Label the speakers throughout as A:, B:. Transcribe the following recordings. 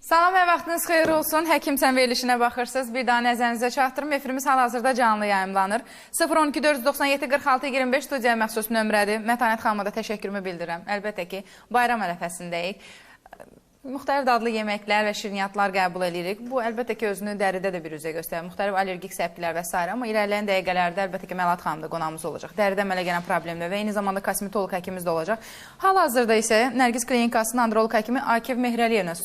A: Salam və vaxtınız xeyir olsun. Həkimsən verilişinə baxırsınız. Bir daha nəzərinizə çatdırım. Efirimiz hal-hazırda canlı yayımlanır. 012 497 46 25 studiyaya məxsus nömrədir. Mətanət xanıma da təşəkkürümü bildirirəm. Əlbəttə ki, bayram ərəfəsindəyik. Müxtəlif dadlı yeməklər və şirniyyatlar qəbul edirik. Bu, əlbəttə ki, özünü dəridə də bir üzə göstərir. Müxtəlif allergik səpkilər və s. Amma irəliləyən dəqiqələrdə əlbəttə ki, Məlahət xanım da qonağımız olacaq. Dəridə əmələ gələn problemlər və eyni zamanda kosmetoloq həkimimiz də olacaq. Hal-hazırda isə Nərgiz Klinikasının androloq həkimi Akif Mehrəliyevlə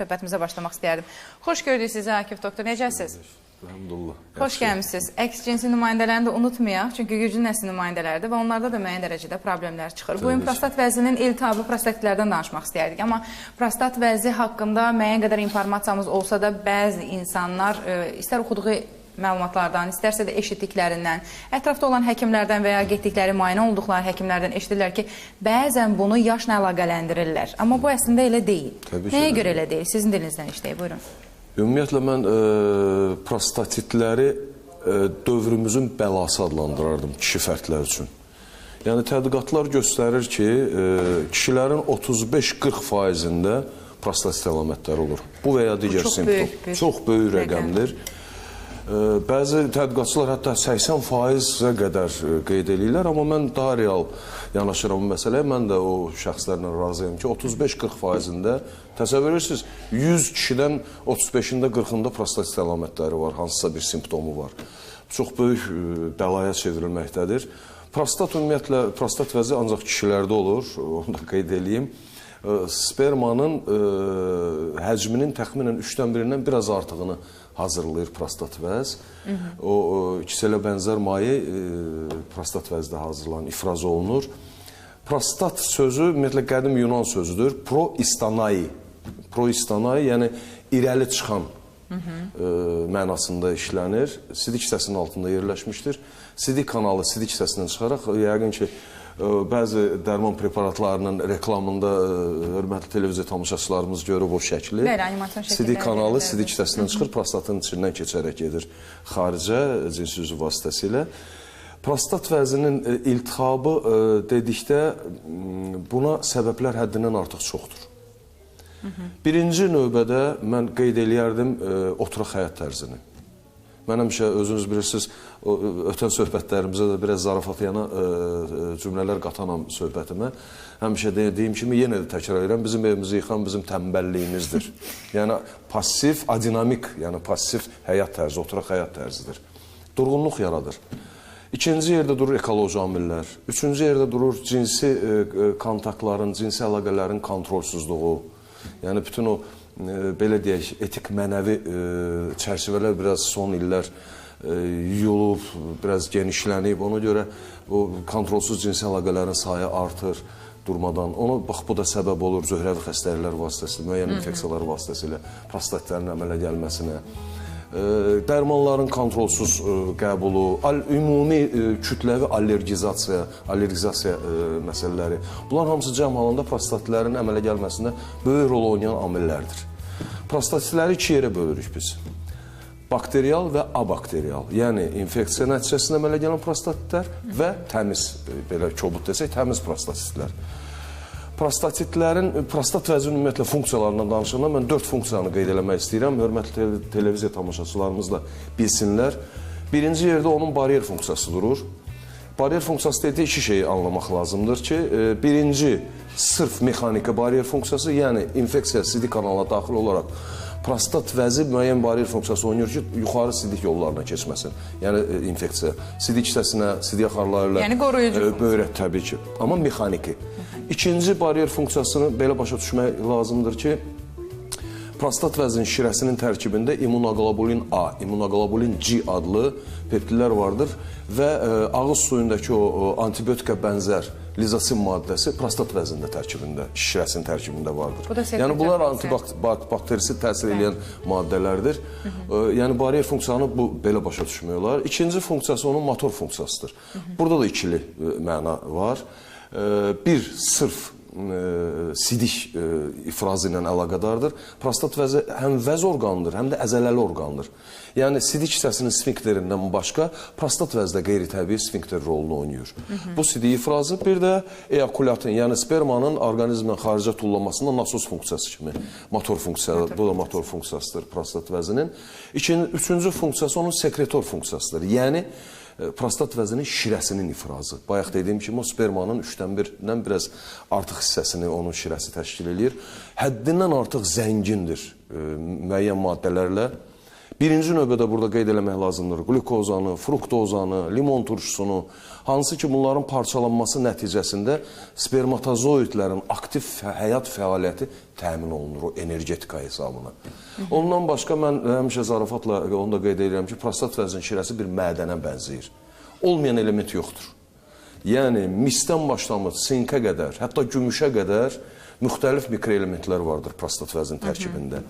A: söhbətimizə başlamaq istəyərdim. Xoş gördük sizi, Akif doktor. Necəsiniz?
B: Elhamdülillah.
A: Xoş gəlmişsiniz. Əks cinsi nümayəndələrini də unutmayaq. Çünki güclü nəsil nümayəndələrdir və onlarda da müəyyən dərəcədə problemlər çıxır. Bu gün prostat vəzinin iltihabı prostatitlərdən danışmaq istəyərdik. Amma prostat vəzi haqqında müəyyən qədər informasiyamız olsa da bəzi insanlar istər oxuduğu məlumatlardan, istərsə də eşitdiklərindən, ətrafda olan həkimlərdən və ya getdikləri müayinə olduqları həkimlərdən eşidirlər ki, bəzən bunu yaşla əlaqələndirirlər. Amma bu əslində elə deyil. Nəyə görə elə deyil? Sizin dilinizdən işləyək, buyurun.
B: Ümumiyyətlə, mən prostatitləri dövrümüzün bəlası adlandırardım kişi fərdlər üçün. Yəni, tədqiqatlar göstərir ki, kişilərin 35-40%-də prostatit əlamətləri olur. Bu və ya digər simptom. Çox böyük rəqəmdir. Bəzi tədqiqatçılar hətta 80%-ə qədər qeyd edirlər, amma mən daha real yanaşıram bu məsələyə. Mən də o şəxslərlə razıyam ki, 35-40%-də təsəvvür edirsiniz, 100 kişidən 35-də 40-da prostatit əlamətləri var, hansısa bir simptomu var. Çox böyük bəlaya çevrilməkdədir. Prostat ümumiyyətlə, prostat vəzi ancaq kişilərdə olur, onu da qeyd edeyim. Spermanın həcminin təxminən 3-dən 1-dən biraz artığını hazırlayır prostat vəz. O ikisi ilə bənzər maye prostat vəzdə hazırlanır, ifraz olunur. Prostat sözü ümumiyyətlə qədim Yunan sözüdür. Proistanai. Proistanai, yəni irəli çıxan mənasında işlənir. Sidik hissəsinin altında yerləşmişdir. Sidik kanalı sidik hissəsindən çıxaraq, yəqin ki, bəzi dərman preparatlarının reklamında hörmətli televiziya tamaşaçılarımız görüb o şəkli. Sidik kanalı sidik hissəsindən çıxır, prostatın içindən keçərək gedir xaricə, cinsi üzvü vasitəsilə. Prostat vəzinin iltihabı dedikdə buna səbəblər həddindən artıq çoxdur. Birinci növbədə mən qeyd eləyərdim oturaq həyat tərzini. Mən həmişə özünüz bilirsiniz, ötən söhbətlərimizə də biraz zarafatyana cümlələr qatanam söhbətimə. Həmişə deyim kimi, yenə də təkrar edirəm, bizim evimizi yıxan bizim tənbəlliyimizdir. Yəni, pasif, adinamik, yəni pasif həyat tərzi, oturaq həyat tərzidir. Durğunluq yaradır. İkinci yerdə durur ekoloji amillər. Üçüncü yerdə durur cinsi kontaktların, cinsi əlaqələrin kontrolsüzlüğü. Yəni, bütün o belə deyək, etik mənəvi çərçivələr biraz son illər yuyulub, biraz genişlənib. Ona görə o kontrolsuz cinsi əlaqələrin sayı artır durmadan. Ona bax, bu da səbəb olur zöhrəvi xəstəliklər vasitəsilə, müəyyən infeksiyalar vasitəsilə prostatitlərin əmələ gəlməsinə. Dərmanların kontrolsuz qəbulu, ümumi kütləvi allergizasiya məsələləri. Bunlar hamısı cəm halında prostatitlərin əmələ gəlməsində böyük rol oynayan amillərdir. Prostatitləri iki yerə bölürük biz. Bakterial və abakterial, yəni infeksiya nəticəsində əmələ gələn prostatitlər və təmiz, belə kobud desək, təmiz prostatitlər. Prostatitlərin, prostat vəzinin ümumiyyətlə funksiyalarından danışanda mən 4 funksiyanı qeyd eləmək istəyirəm. Hörmətli televiziya tamaşaçılarımız da bilsinlər. Birinci yerdə onun bariyer funksiyası durur. Bariyer funksiyası dediyi iki şeyi anlamaq lazımdır ki, birinci sırf mexaniki bariyer funksiyası, yəni infeksiya sidik kanalına daxil olaraq prostat vəzi müəyyən bariyer funksiyası oynayır ki, yuxarı sidik yollarına keçməsin. Yəni infeksiya sidik hissəsinə, sidik axarlarıyla, yəni qoruyucu böyrək təbii ki, amma mexaniki. İkinci bariyer funksiyasını belə başa düşmək lazımdır ki, prostat vəzinin şirəsinin tərkibində immunoglobulin A, immunoglobulin G adlı peptidlər vardır və ağız suyundakı o antibiotika bənzər lizasin maddəsi prostat vəzində tərkibində, şirəsinin tərkibində vardır. Yəni, bunlar antibakterisi təsir edən maddələrdir. Yəni, bariyer funksiyanı belə başa düşmək olar. İkinci funksiyası onun motor funksiyasıdır. Burada da ikili məna var. Bir, sırf sidik ifrazı ilə əlaqədardır. Prostat vəzi həm vəz orqanıdır, həm də əzələli orqandır. Yəni, sidik hissəsinin sfinkterindən başqa, prostat vəzi də qeyri-təbii sfinkter rolunu oynayır. Bu sidik ifrazı bir də eyakulyatın, yəni spermanın orqanizmdən xaricə tullanmasında nasos funksiyası kimi, motor funksiyası, bu da motor funksiyasıdır prostat vəzinin. Üçüncü funksiyası onun sekretor funksiyasıdır. Yəni, prostat vəzinin şirəsinin ifrazı. Bayaq dediyim kimi, o spermanın 1/3-dən biraz artıq hissəsini onun şirəsi təşkil edir. Həddindən artıq zəngindir müəyyən maddələrlə. Birinci növbədə burada qeyd eləmək lazımdır. Glukozanı, fruktozanı, limon turşusunu, hansı ki bunların parçalanması nəticəsində spermatozoidlərin aktiv həyat fəaliyyəti təmin olunur o energetika hesabına. Ondan başqa mən həmişə zarafatla onu da qeyd edirəm ki, prostat vəzinin şirəsi bir mədənə bənzəyir. Olmayan element yoxdur. Yəni, misdən başlamış sinkə qədər, hətta gümüşə qədər müxtəlif mikroelementlər vardır prostat vəzinin tərkibində.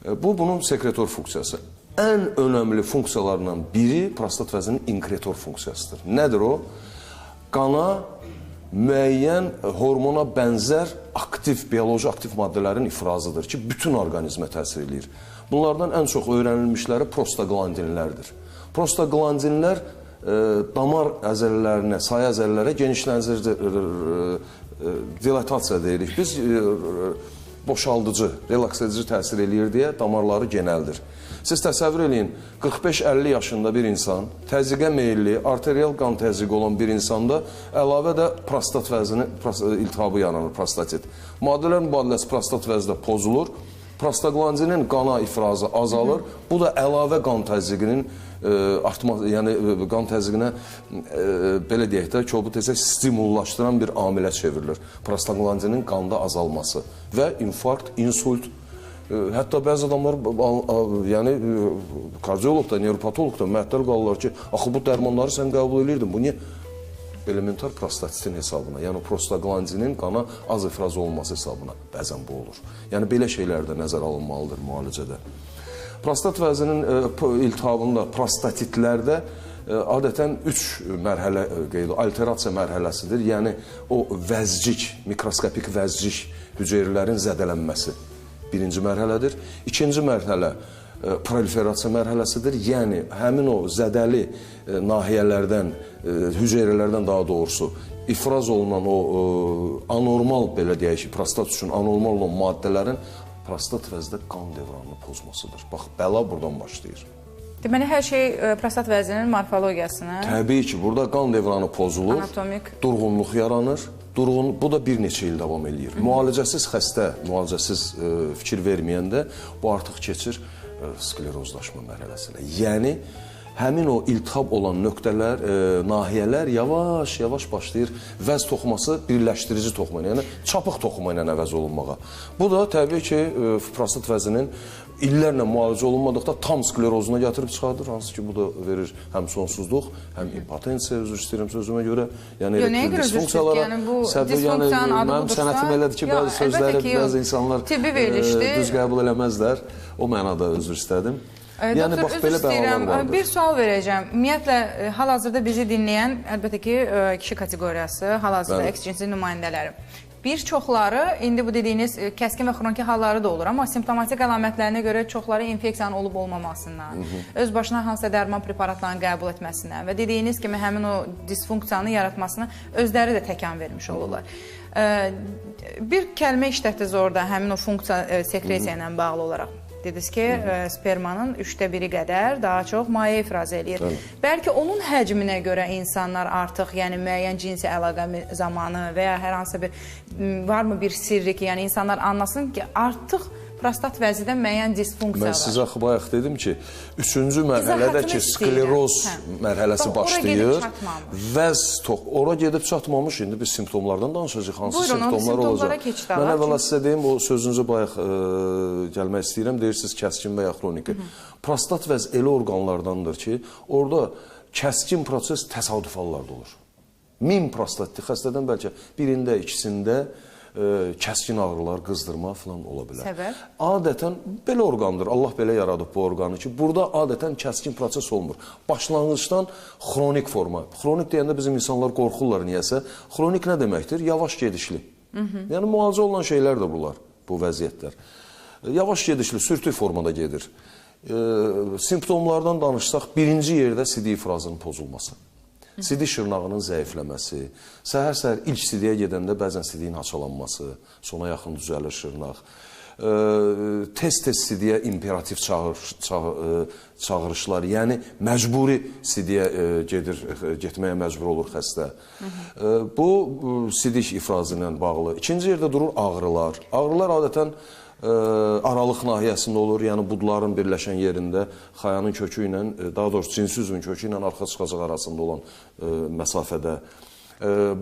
B: Bu, bunun sekretor funksiyası. Ən önəmli funksiyalarından biri prostat vəzinin inkretor funksiyasıdır. Nədir o? Qana müəyyən hormona bənzər aktiv, bioloji aktiv maddələrin ifrazıdır ki, bütün orqanizmə təsir edir. Bunlardan ən çox öyrənilmişləri prostaglandinlərdir. Prostaglandinlər damar əzələlərinə, say əzələlərə genişləndirici dilatasiya deyirik. Biz boşaldıcı, relaks edici təsir eləyir deyə damarları genəldir. Siz təsəvvür eləyin, 45-50 yaşında bir insan, təzyiqə meyilli, arterial qan təzyiqi olan bir insanda əlavə də prostat vəzinin iltihabı yaranır, prostatit. Maddələrin mübadiləsi prostat vəzdə pozulur, prostaglandinin qana ifrazı azalır, bu da əlavə qan təzyiqinin artması, yəni qan təzyiqinə belə deyək də, kobud desək, stimullaşdıran bir amilə çevrilir. Prostaglandinin qanda azalması və infarkt, insult, hətta bəzi adamlar, yəni kardioloq da, nevropatoloq da məhdəl qalırlar ki, axı bu dərmanları sən qəbul edirdin, bu niyə? Elementar prostatitin hesabına, yəni prostaglandinin qana az ifraz olunması hesabına bəzən bu olur. Yəni belə şeylər də nəzərə alınmalıdır müalicədə. Prostat vəzinin iltihabında, prostatitlərdə adətən 3 mərhələ qeydə, alterasiya mərhələsidir. Yəni, o vəzcik, mikroskopik vəzcik hüceyrələrin zədələnməsi birinci mərhələdir. İkinci mərhələ proliferasiya mərhələsidir. Yəni, həmin o zədəli nahiyələrdən, hüceyrələrdən daha doğrusu, ifraz olunan o anormal, belə deyək ki, prostat üçün anormal olan maddələrin prostat vəzdə qan devranını pozmasıdır. Bax, bəla buradan başlayır.
A: Deməli, hər şey prostat vəzinin morfologiyasına...
B: Təbii ki, burada qan devranı pozulur,
A: anatomik
B: durğunluq yaranır. Bu da bir neçə il davam edir. Müalicəsiz xəstə, müalicəsiz fikir verməyəndə bu artıq keçir sklerozlaşma mərhələsinə. Yəni, həmin o iltihab olan nöqtələr, nahiyələr yavaş-yavaş başlayır vəz toxuması birləşdirici toxuma ilə, yəni çapıq toxuma ilə əvəz olunmağa. Bu da təbii ki, prostat vəzinin illərlə müalicə olunmadıqda tam sklerozuna gətirib çıxardır, hansı ki, bu da verir həm sonsuzluq, həm impotensiya, üzr istəyirəm sözümə görə, yəni disfunksiyalara, mənim sənətim elədir ki, bəzi sözləri, bəzi insanlar düz qəbul eləməzlər, o mənada üzr istədim. Yəni, bax, belə bəhalar vardır.
A: Bir sual verəcəm. Ümumiyyətlə, hal-hazırda bizi dinləyən, əlbəttə ki, kişi kateqoriyası, hal-hazırda eks-cinsi nümayəndələri. Bir çoxları, indi bu dediyiniz kəskin və xroniki halları da olur, amma simptomatik əlamətlərinə görə çoxları infeksiyanın olub-olmamasından, öz başına hansısa dərman preparatlarını qəbul etməsindən və dediyiniz kimi həmin o disfunksiyanı yaratmasına özləri də təkan vermiş olurlar. Bir kəlmə işlətdiniz orada həmin o funksiya sekresiya ilə bağlı olaraq. Dediniz ki, spermanın 1/3 qədər daha çox maye ifraz edir. Bəlkə onun həcminə görə insanlar artıq, yəni müəyyən cinsi əlaqə zamanı və ya hər hansı bir, varmı bir sirri ki, yəni insanlar anlasın ki, artıq prostat vəzidə müəyyən disfunksiya var.
B: Mən sizə bayaq dedim ki, 3-cü mərhələdə ki, skleroz mərhələsi başlayır. Ora gedib çatmamış, indi biz simptomlardan danışacaq, hansı simptomlar olacaq. Mən əvvəla sizə deyim, o sözünüzü bayaq gəlmək istəyirəm, deyirsiniz kəskin və ya xroniki. Prostat vəz elə orqanlardandır ki, orada kəskin proses təsadüf hallarda olur. 1000 prostatitli xəstədən bəlkə birində, ikisində kəskin ağrılar, qızdırma falan ola bilər.
A: Səbəb?
B: Adətən belə orqandır. Allah belə yaradıb bu orqanı ki, burada adətən kəskin proses olmur. Başlanğıcdan xronik forma. Xronik deyəndə bizim insanlar qorxurlar niyəsə. Xronik nə deməkdir? Yavaş gedişli. Yəni müalicə olunan şeylər də bunlar, bu vəziyyətlər. Yavaş gedişli, sürtük formada gedir. Simptomlardan danışsaq, birinci yerdə sidik ifrazının pozulması, sidik şırnağının zəifləməsi, səhər-səhər ilk sidiyə gedəndə bəzən sidiyin haçalanması, sona yaxın düzəlir şırnaq, tez-tez sidiyə imperativ çağırışlar, yəni məcburi sidiyə getməyə məcbur olur xəstə. Bu, sidik ifrazı ilə bağlı. İkinci yerdə durur ağrılar. Ağrılar adətən aralıq nahiyəsində olur, yəni budların birləşən yerində xayanın kökü ilə, daha doğrusu cinsi üzvün kökü ilə arxa çıxacaq arasında olan məsafədə.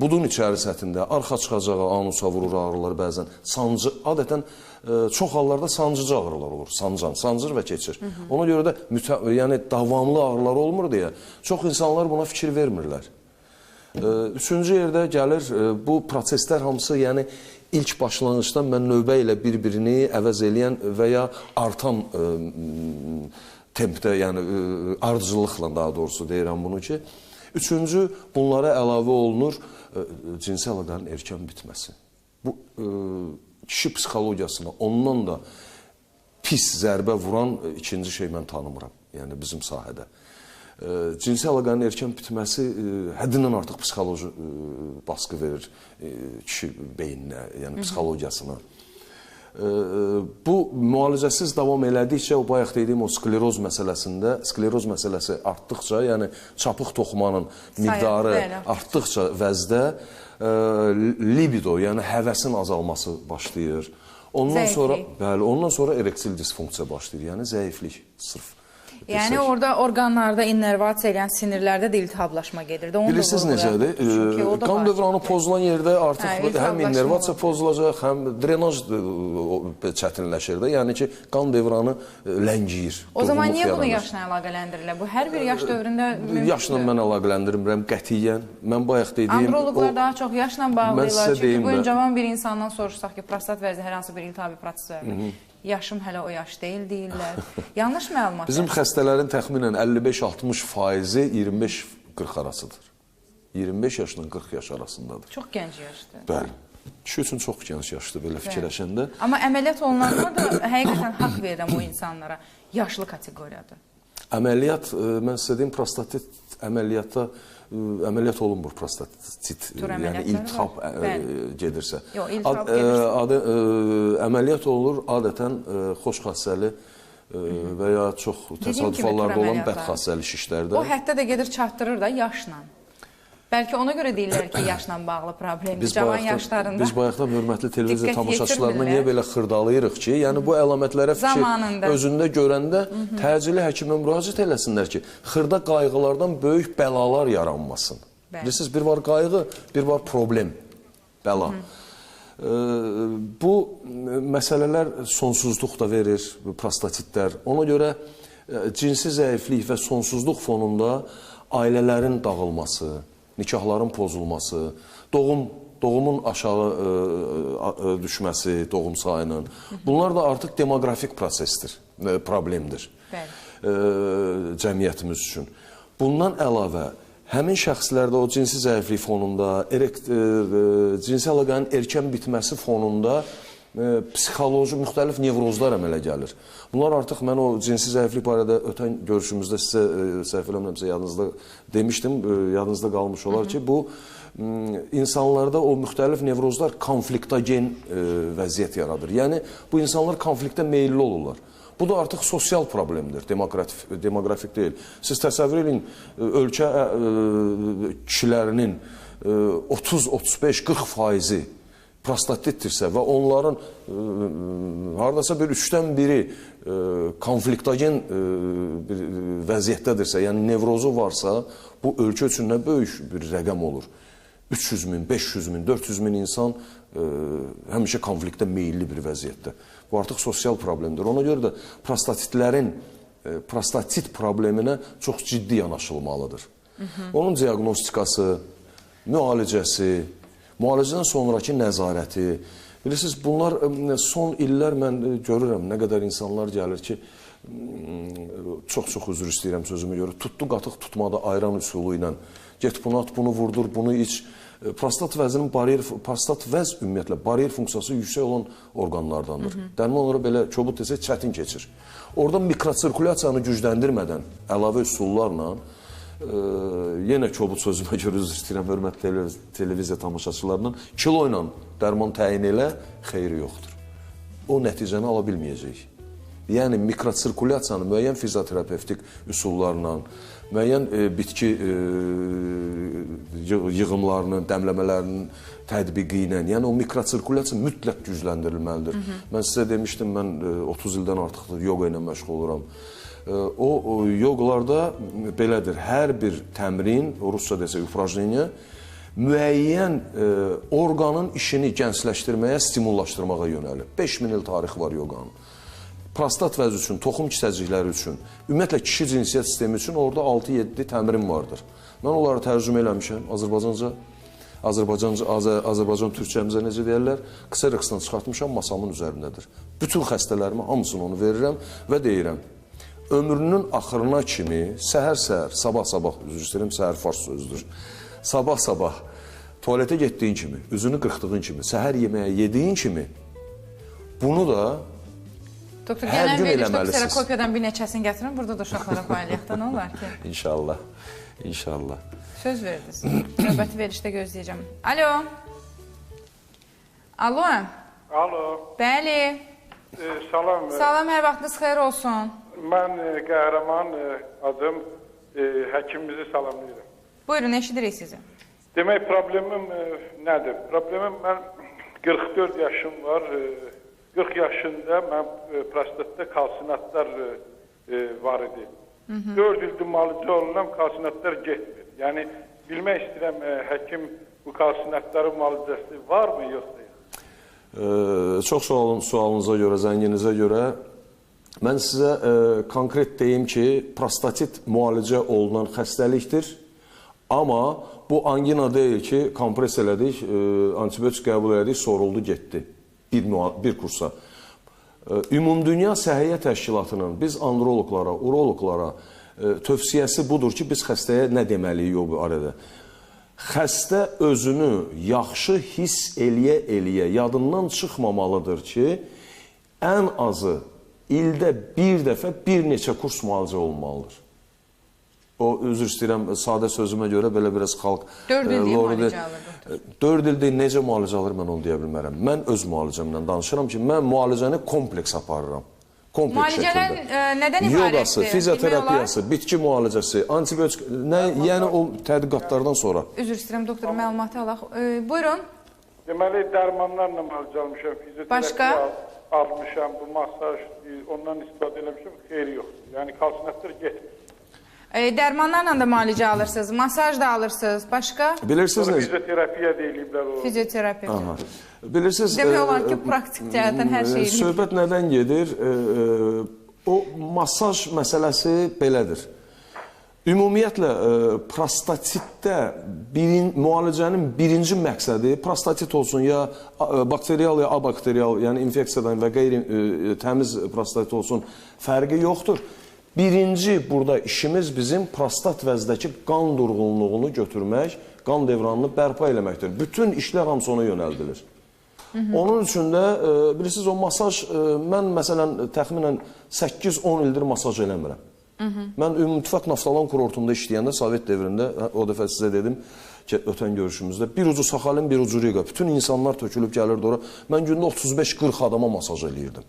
B: Budun içəri səthində arxa çıxacağı anusa vurur ağrılar bəzən. Sancı, adətən çox hallarda sancıcı ağrılar olur. Sancır və keçir. Ona görə də yəni davamlı ağrılar olmur deyə çox insanlar buna fikir vermirlər. Üçüncü yerdə gəlir bu proseslər hamısı, yəni ilk başlanğıcdan mən növbə ilə bir-birini əvəz eləyən və ya artan tempdə, yəni ardıcıllıqla daha doğrusu deyirəm bunu ki, üçüncü, bunlara əlavə olunur cinsi əlaqənin erkən bitməsi. Bu, kişi psixologiyasına ondan da pis zərbə vuran ikinci şey mən tanımıram, yəni bizim sahədə. Cinsi əlaqənin erkən bitməsi həddindən artıq psixoloji baskı verir kişi beyninə, yəni psixologiyasına. Bu müalicəsiz davam elədikcə, o bayaq dediyim o skleroz məsələsi artdıqca, yəni çapıq toxumanın miqdarı artdıqca vəzdə libido, yəni həvəsin azalması başlayır. Ondan sonra ereksil disfunksiya başlayır, yəni zəiflik sırf.
A: Yəni orada orqanlarda innervasiya edən sinirlərdə də iltihablaşma gedir.
B: Bilirsiniz necədir? Qan dövranı pozulan yerdə artıq həm innervasiya pozulacaq, həm drenaj çətinləşir də. Yəni ki, qan dövranı ləngiyir.
A: O zaman niyə bunu yaşla əlaqələndirirlər? Bu hər bir yaş dövründə mümkündür.
B: Yaşla mən əlaqələndirmirəm qətiyyən. Mən bayaq dediyim...
A: Androloqlar daha çox yaşla bağlayırlar. Çünki bugün cavan bir insandan soruşsaq ki, prostat vəzi hər hansı bir iltihabi proses var. Yaşım hələ o yaş deyil deyirlər. Yanlış məlumat.
B: Bizim xəstələrin təxminən 55-60% 25-40 arasıdır. 25 yaşla 40 yaş arasındadır.
A: Çox gənc yaşdır.
B: Bəli. Kişi üçün çox gənc yaşdır belə fikirləşəndə.
A: Amma əməliyyat olunanlar da həqiqətən haqq verirəm o insanlara. Yaşlı kateqoriyadır.
B: Əməliyyat, mən sizə deyim, prostatit əməliyyat olunmur prostatit, yəni iltihab gedirsə.
A: Yox, iltihab gedirsə.
B: Əməliyyat olunur adətən xoş xassəli və ya çox təsadüf hallarda olan bəd xassəli şişlərdə.
A: O hətta da gedir çatdırır da yaşla. Bəlkə ona görə deyirlər ki, yaşla bağlı problemdir, cavan yaşlarında.
B: Biz bayaqdan hörmətli televiziya tamaşaçılarına niyə belə xırdalayırıq ki, yəni bu əlamətlərə fikir özündə görəndə təcili həkimə müraciət eləsinlər ki, xırda qayğılardan böyük bəlalar yaranmasın. Bilirsiniz, bir var qayğı, bir var problem, bəla. Bu məsələlər sonsuzluq da verir, prostatitlər. Ona görə cinsi zəiflik və sonsuzluq fonunda ailələrin dağılması, nikahların pozulması, doğumun aşağı düşməsi, doğum sayının, bunlar da artıq demoqrafik prosesdir, problemdir cəmiyyətimiz üçün. Bundan əlavə, həmin şəxslərdə o cinsi zəiflik fonunda, cinsi əlaqənin erkən bitməsi fonunda psixoloji müxtəlif nevrozlar əmələ gəlir. Bunlar artıq mən o cinsi zəiflik barədə ötən görüşümüzdə sizə səhv eləmirəmsə yadınızda demişdim, yadınızda qalmış olar ki, bu insanlarda o müxtəlif nevrozlar konfliktogen vəziyyət yaradır. Yəni, bu insanlar konfliktə meyilli olurlar. Bu da artıq sosial problemdir, demoqrafik deyil. Siz təsəvvür edin, ölkə kişilərinin 30-35-40% prostatitdirsə və onların haradasa bir 3-dən biri konfliktogen bir vəziyyətdədirsə, yəni nevrozu varsa, bu ölkə üçün nə böyük bir rəqəm olur. 300 min, 500 min, 400 min insan həmişə konfliktə meyilli bir vəziyyətdə. Bu artıq sosial problemdir. Ona görə də prostatitlərin prostatit probleminə çox ciddi yanaşılmalıdır. Onun diaqnostikası, müalicəsi, müalicədən sonraki nəzarəti. Bilirsiniz, bunlar son illər mən görürəm, nə qədər insanlar gəlir ki, çox üzr istəyirəm sözümü görə, tutdu qatıq tutmadı ayran üsulu ilə, get bunu at, bunu vurdur, bunu iç, Prostat vəzinin prostat vəz ümumiyyətlə baryer funksiyası yüksək olan orqanlardandır. Dərman olaraq belə çobud desək çətin keçir. Orada mikrosirkulyasiyanı gücləndirmədən əlavə üsullarla yenə çobud sözümə görə üzr istəyirəm, hörmətli televiziya tamaşaçılarından kilo ilə dərman təyin elə, xeyri yoxdur. O nəticəni ala bilməyəcək. Yəni mikrosirkulyasiyanı müəyyən fizioterapevtik üsullarla, müəyyən bitki yığımlarının, dəmləmələrinin tətbiqi ilə, yəni o mikrosirkulyasiya mütləq gücləndirilməlidir. Mən sizə demişdim, mən 30 ildən artıqdır yoga ilə məşğul oluram. O yoqlarda belədir, hər bir təmrin, rusca desək, ufrajneniya, müəyyən orqanın işini gəncləşdirməyə, stimullaşdırmağa yönəlir. 5000 il tarixi var yoqanın. Prostat vəzi üçün, toxum kisəcikləri üçün, ümumiyyətlə kişi cinsiyyət sistemi üçün orada 6-7 təmrin vardır. Mən onları tərcümə eləmişəm Azərbaycanca, Azərbaycan türkçəmizə necə deyərlər, qısa rəqsdən çıxartmışam, masamın üzərindədir. Bütün xəstələrimə hamısını onu verirəm və deyirəm, ömrünün axırına kimi səhər-səhər, sabah-sabah, üzr istəyirəm, səhər fars sözdür, sabah-sabah tualetə getdiyin kimi, üzünü qırxdığın kimi, səhər yeməyə yediyin kimi, bunu da
A: Doktor,
B: hər
A: gələn
B: gün
A: verilişdə
B: eləməlisiniz.
A: kserokopiyadan bir neçəsini gətirin, burada da uşaqlara paylayaq da, nə olar ki?
B: İnşallah, inşallah.
A: Söz verdiniz. Növbəti verilişdə gözləyəcəm. Alo. Alo.
C: Alo,
A: Bəli.
C: salam.
A: Salam, hər vaxtınız xeyir olsun.
C: Mən Qəhrəman, adım həkimimizi salamlayıram.
A: Buyurun, eşidirik sizi.
C: Demək, problemim nədir? Problemim, mən 44 yaşım var. 40 yaşında mən prostatda kalsinatlar var idi. 4 ildir müalicə olunan kalsinatlar getmir. Yəni, bilmək istəyirəm, həkim bu kalsinatların müalicəsi var mı, yoxsa yox?
B: Çox sualınıza görə, zənginizə görə mən sizə konkret deyim ki, prostatit müalicə olunan xəstəlikdir. Amma bu angina deyil ki, kompres elədik, antibiotik qəbul elədik, soruldu, getdi. Bir kursa. Ümumdünya Səhiyyə Təşkilatının biz androloqlara, uroloqlara tövsiyəsi budur ki, biz xəstəyə nə deməliyik o bu arada? Xəstə özünü yaxşı hiss eləyə-eləyə yadından çıxmamalıdır ki, ən azı ildə bir dəfə bir neçə kurs müalicə olmalıdır. O, üzr istəyirəm, sadə sözümə görə belə biraz xalq...
A: 4 il deyil müalicə alır, doktor.
B: 4 il deyil, necə müalicə alır, mən onu deyə bilmərəm. Mən öz müalicəmdən danışıram ki, mən müalicəni kompleks aparıram. Kompleks şəkildə.
A: Müalicələr nədən ibarətdir?
B: Yogası, fizioterapiyası, bitki müalicəsi, antibiotik, yəni o tədqiqatlardan sonra.
A: Üzr istəyirəm, doktor, məlumatı alaq. Buyurun.
C: Deməli, dərmanlarla müalicə almışam,
A: Başqa?
C: fizioterapiya almışam, bu masaj, ondan istifadə eləmişəm, xeyri yoxdur. Yəni, kalsinatlar getmir.
A: Dərmanlarla da müalicə alırsınız, masaj da alırsınız. Başqa?
B: Bilirsiniz
C: Sonra
B: necə?
C: fizioterapiya deyiliblər o.
A: Fizioterapiya.
B: Bilirsiniz...
A: Demək olar ki, praktik cəhətdən hər şeyi...
B: Söhbət nədən gedir? O masaj məsələsi belədir. Ümumiyyətlə, prostatitdə müalicənin birinci məqsədi prostatit olsun, ya bakterial, ya abakterial, yəni infeksiyadan və qeyri-təmiz prostatit olsun, fərqi yoxdur. Birinci burada işimiz bizim prostat vəzdəki qan durğunluğunu götürmək, qan devranını bərpa eləməkdir. Bütün işlər hamısı ona yönəldilir. Onun üçün də, bilirsiniz, o masaj, mən məsələn, təxminən 8-10 ildir masaj eləmirəm. Mən Ümumtüfaq Naftalan kurortunda işləyəndə, Sovet devrində, o dəfə sizə dedim ki, ötən görüşümüzdə, bir ucu Saxalin, bir ucu Riga. Bütün insanlar tökülüb gəlirdi ora. Mən gündə 35-40 adama masaj eləyirdim.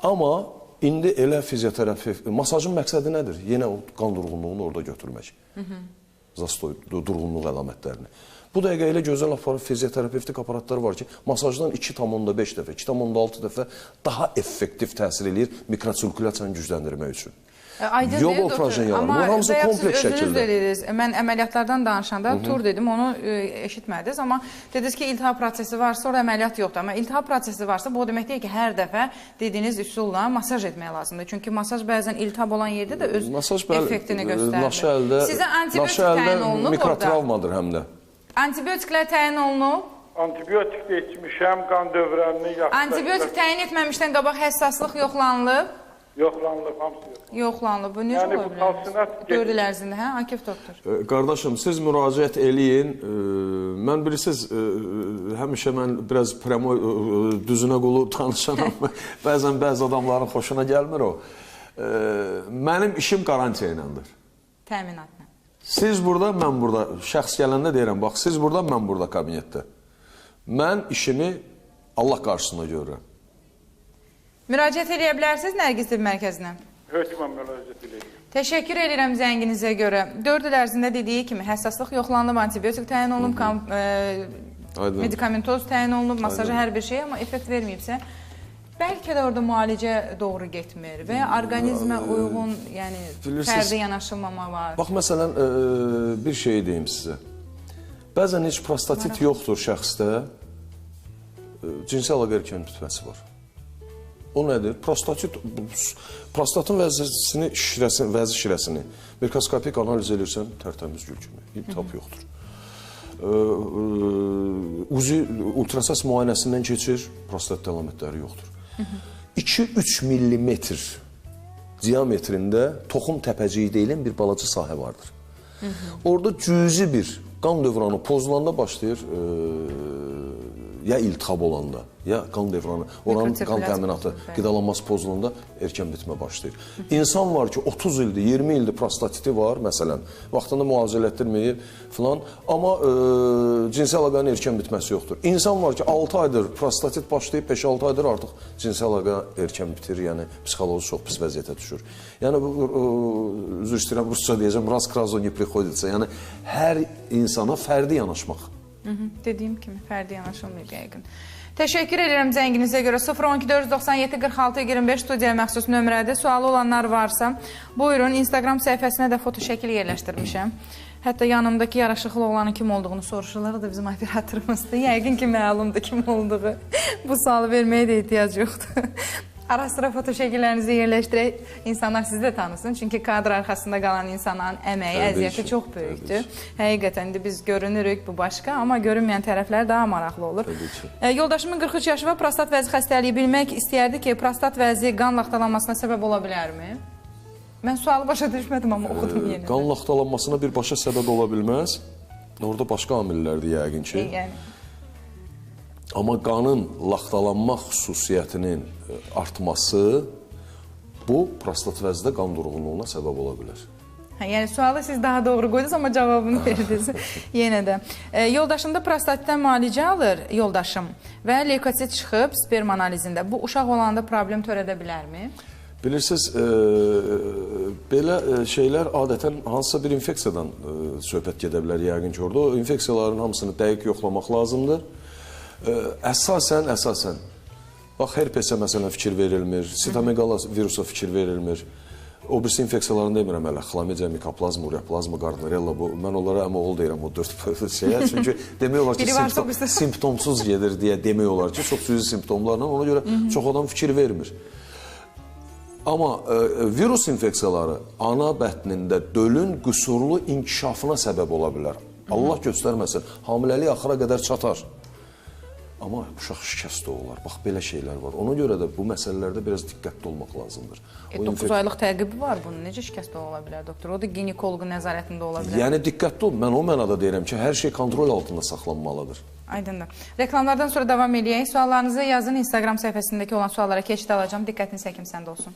B: Amma İndi elə fizioterapi, masajın məqsədi nədir? Yenə o qan durğunluğunu orada götürmək. Zastoy, durğunluq əlamətlərini. Bu dəqiqə elə gözəl fizioterapevtik aparatlar var ki, masajdan 2,5 dəfə, 2,6 dəfə daha effektiv təsir eləyir mikrosirkulyasiyanı gücləndirmək üçün.
A: Aydın deyil, doktor. Amma bayaq siz özünüz dediniz, mən əməliyyatlardan danışanda tur dedim, onu eşitmədiniz. Amma dediniz ki, iltihab prosesi varsa, orada əməliyyat yoxdur. Amma iltihab prosesi varsa, bu o demək deyil ki, hər dəfə dediyiniz üsulla masaj etmək lazımdır. Çünki masaj bəzən iltihab olan yerdə də öz effektini göstərir. Sizə antibiotik təyin olunub orada.
B: Mikrotravmadır həm də.
A: Antibiotiklər təyin olunub.
C: Antibiotik də içmişəm, qan dövrənini yaxşı...
A: Antibiotik təyin etməmişdən qabaq həssaslıq yoxlanılıb.
C: Yoxlanılıb, hamısı yoxlanılıb.
A: Yoxlanılıb. Bu necə
C: Yəni,
A: ola
C: bu
A: bilər?
C: kalsinat
A: 4 il ərzində, hə? Akif doktor.
B: Qardaşım, siz müraciət eləyin. Mən bilirsiniz, həmişə mən biraz düzünə qulu danışanam. Bəzən bəzi adamların xoşuna gəlmir o. Mənim işim qarantiya iləndir.
A: Təminatla.
B: Siz burada, mən burada. Şəxs gələndə deyirəm, bax, siz burada, mən burada kabinetdə. Mən işimi Allah qarşısında görürəm.
A: Müraciət edə bilərsiniz Nərgiz Tibb Mərkəzinə.
C: Hökmən müraciət edəyim.
A: Təşəkkür edirəm zənginizə görə. 4 il ərzində dediyi kimi həssaslıq yoxlanılıb, antibiotik təyin olunub, medikamentoz təyin olunub, masaja hər bir şey, amma effekt verməyibsə, bəlkə də orada müalicə doğru getmir və ya orqanizmə uyğun, yəni fərdi yanaşılmama var.
B: Bax, məsələn, bir şey deyim sizə. Bəzən heç prostatit yoxdur şəxsdə, cinsi əlaqə erkən bitməsi var. O nədir? Prostatın vəzi şirəsini mikroskopik analiz edirsən, tərtəmiz gül kimi. İltihab yoxdur. Ultrasəs müayinəsindən keçir, prostat əlamətləri yoxdur. 2-3 millimetr diametrində toxum təpəciyi deyilən bir balaca sahə vardır. Orada cüzi bir qan dövranı pozulanda başlayır, ya iltihab olanda, ya qan dövranı, oranın qan təminatı, qidalanması pozulanda erkən bitmə başlayır. İnsan var ki, 30 ildir, 20 ildir prostatiti var, məsələn, vaxtında müalicə etdirməyib filan, amma cinsi əlaqənin erkən bitməsi yoxdur. İnsan var ki, 6 aydır prostatit başlayıb, 5-6 aydır artıq cinsi əlaqə erkən bitir, yəni psixoloji çox pis vəziyyətə düşür. Yəni, üzr istəyirəm, rusca deyəcəm, раз к разу не приходится, yəni hər insana fərdi yanaşmaq.
A: Dediyim kimi, fərdi yanaşılmayıb yəqin. Təşəkkür edirəm zənginizə görə. 012-497-46-25 studiyaya məxsus nömrədir. Sualı olanlar varsa, buyurun. Instagram səhifəsinə də foto şəkil yerləşdirmişəm. Hətta yanımdakı yaraşıqlı oğlanın kim olduğunu soruşurlar da bizim operatorumuzdur. Yəqin ki, məlumdur kim olduğu. Bu sualı verməyə də ehtiyac yoxdur. Ara sıra foto şəkillərinizi yerləşdirək, insanlar sizi də tanısın. Çünki kadr arxasında qalan insanların əməyi, əziyyəti çox böyükdür. Həqiqətən, indi biz görünürük, bu başqa, amma görünməyən tərəflər daha maraqlı olur. Yoldaşımın 43 yaşı və prostat vəzi xəstəliyi bilmək istəyərdi ki, prostat vəzi qan laxtalanmasına səbəb ola bilərmi? Mən sualı başa düşmədim, amma oxudum yenə.
B: Qan laxtalanmasına birbaşa səbəb ola bilməz. Orada başqa amillərdir yəqin ki. Amma qanın laxtalanma xüsusiyyətinin artması bu prostat vəzidə qan durğunluğuna səbəb ola bilər.
A: Yəni sualı siz daha doğru qoydunuz, amma cavabını verdiniz yenə də. Yoldaşımda prostatitdən müalicə alır yoldaşım və leykosit çıxıb sperm analizində. Bu uşaq olanda problem törədə bilərmi?
B: Bilirsiniz, belə şeylər adətən hansısa bir infeksiyadan söhbət gedə bilər yəqin ki orada. O infeksiyaların hamısını dəqiq yoxlamaq lazımdır. Əsasən, bax, herpesə məsələn fikir verilmir, sitomegala virusa fikir verilmir. O birisi infeksiyalarını demirəm hələ, xlamediya, mikoplazma, ureoplazma, gardnerella, mən onlara əməoğul deyirəm o 4 şeyə. Çünki demək olar ki, simptomsuz gedir deyə demək olar ki, çox cüzi simptomlarla, ona görə çox adam fikir vermir. Amma virus infeksiyaları ana bətnində dölün qüsurlu inkişafına səbəb ola bilər. Allah göstərməsin, hamiləlik axıra qədər çatar. Amma uşaq şikəst olar. Bax, belə şeylər var. Ona görə də bu məsələlərdə biraz diqqətli olmaq lazımdır.
A: 9 aylıq təqibi var bunun. Necə şikəst ola bilər, doktor? O da ginekoloqun nəzarətində ola bilər.
B: Yəni, diqqətli ol. Mən o mənada deyirəm ki, hər şey kontrol altında saxlanmalıdır.
A: Aydındır. Reklamlardan sonra davam edəyək. Suallarınızı yazın. Instagram səhifəsindəki olan suallara keçid alacağım. Diqqətiniz həkim səndə olsun.